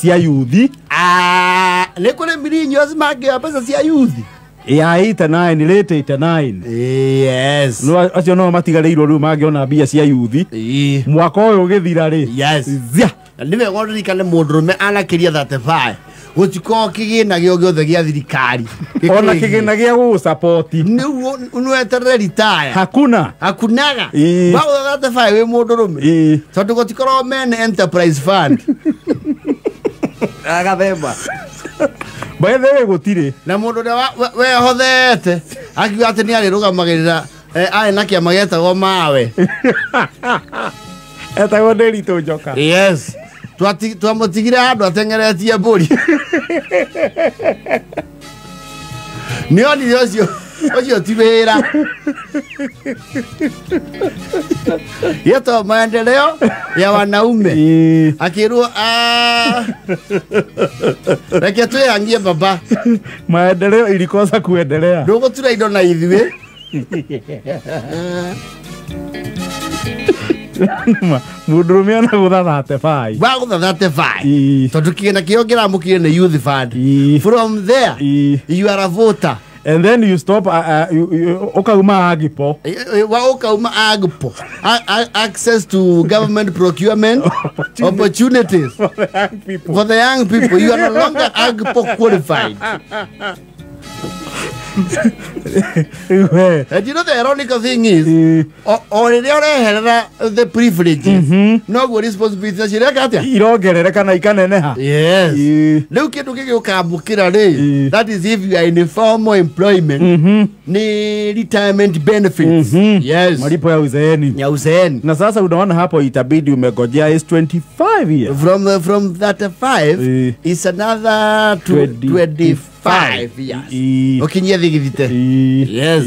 cia yuthi nä kå rä mirinyo mangä mbeca cia yuthi ya 89 late 89 yes no acio no matigareirwo riu mangiona mbia cia yuthi mwaka uyu ugithira ri yes nä wega ririkane må ndå rå me anakä ria 35 gå tikorwo kä gä na gä o gä othe gä a thirikari ona kä gä na gä a gå support nä weterere ritaya hakunaga wagå 35 wä må ndå rå me tondå gå tikorwo mene enterprise fund agathemba baithe gutire na mundu wehothete akiuga ati ni ari rugamagirira ae na kiama getagwo mawe etagwo Nderitu Njoka yes twamutigire andu atengeretie mburi nioni ocio ti wira yeto maendeleo ya wanaume akirwo reke tuyangie baba maendeleo ilikosa kuendelea ndugu tura indo na ithuĩ mundurume ana gutha 35 wa gutha 35 tondu kigina kio ngiramukire ni youth fund from there you are a voter and then you stop ukauma agipo wa ukauma agipo access to government procurement opportunities for the young people you are no longer agipo qualified. And you know the ironic thing is already the privileges no go responsibilities cireka irongerereka na ikaneneha yes leo kindu gigukambukira ri that is if you are in formal employment ni retirement benefits yes malipo ya uzeeni na sasa unaona hapo itabidi umegojea is 25 years from 35 is another 25 years ukinyia thigithite yes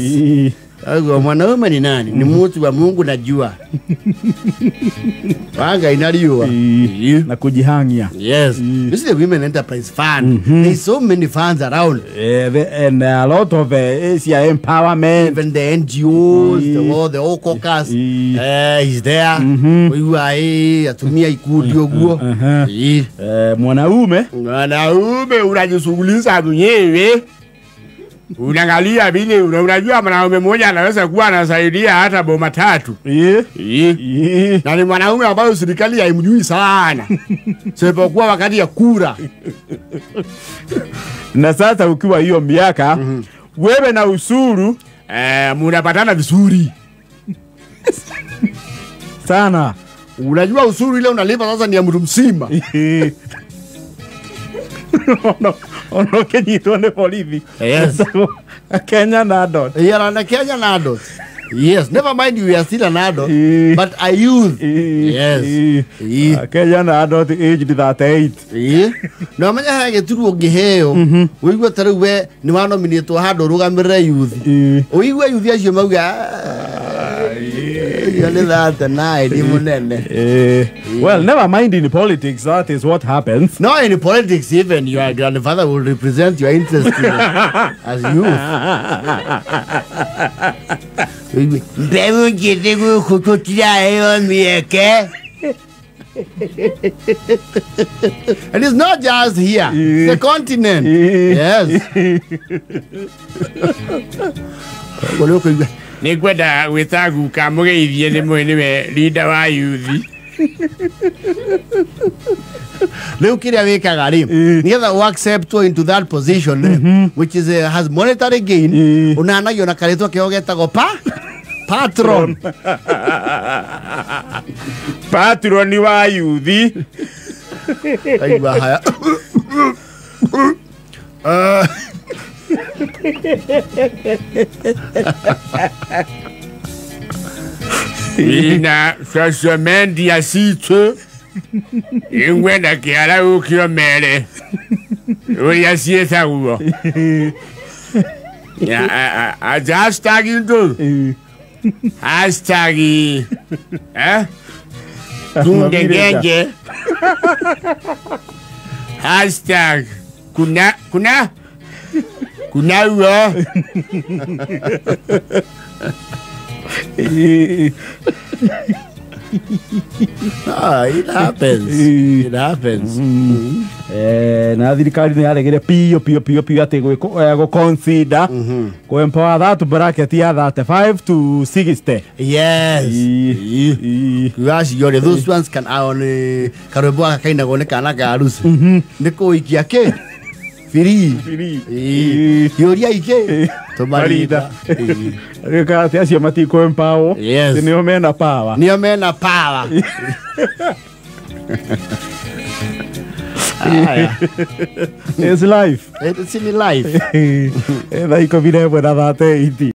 ago mwanaume ni nani ni mtu wa Mungu najua wanga inaliwa na kujihangia yes this is the women enterprise fund there's so many funds around and a lot of Asia empowerment even the NGOs the all caucus is there we are atumia ikundi oguo mwanaume unajishughulisha mwenyewe unaangalia vile unajua mwanaume mmoja anaweza kuwa anasaidia hata boma tatu na ni mwanaume ambaye serikali haimjui sana sio kwa wakati ya kura na sasa ukiwa hiyo miaka wewe na usuru mnapatana vizuri sana unajua usuru ile unalipa sasa ni ya mtu mzima ono kenyitwo ni borithi yes Kenya na adult na Kenya na adult yes never mind you are still an adult but a youth yes Kenya na adult aged 38 no manya hage turu ngiheo uigwa taru we ni wa nominate handu rugamirira youth uigwa youth acio mauga well, never mind in politics, that is what happens. No, in politics, even your grandfather will represent your interest as youth. And it's not just here, the continent. Yes. Nigwenda gwitagu kamugeithie ni niwe leader wa youth leo kiria wikaga ri nigetha u accept into that position which is has monetary gain unanagio na karitwa kio getagwo patron patron wa youth aiwa haya ina sasa mendi asito ingwenda kiara ukio mere uri asieta uo ya hashtag into hashtag tungengenje hashtag kuna uo It happens. It happens. Na thirikari nĩ yaregire pio atĩ gå consider go empower that bracket ya 35 to 60. Yes. Kugacio those ones can on karwimbo akaina go ne kana ga arusi. Nĩ kũikia kĩ? Free. Yoria ike. Tomarida. Reka ati acio matiko empower. Yes. Nĩo mena power. Nĩo mena power. It's life. It's in life. Thaa 11 na 38.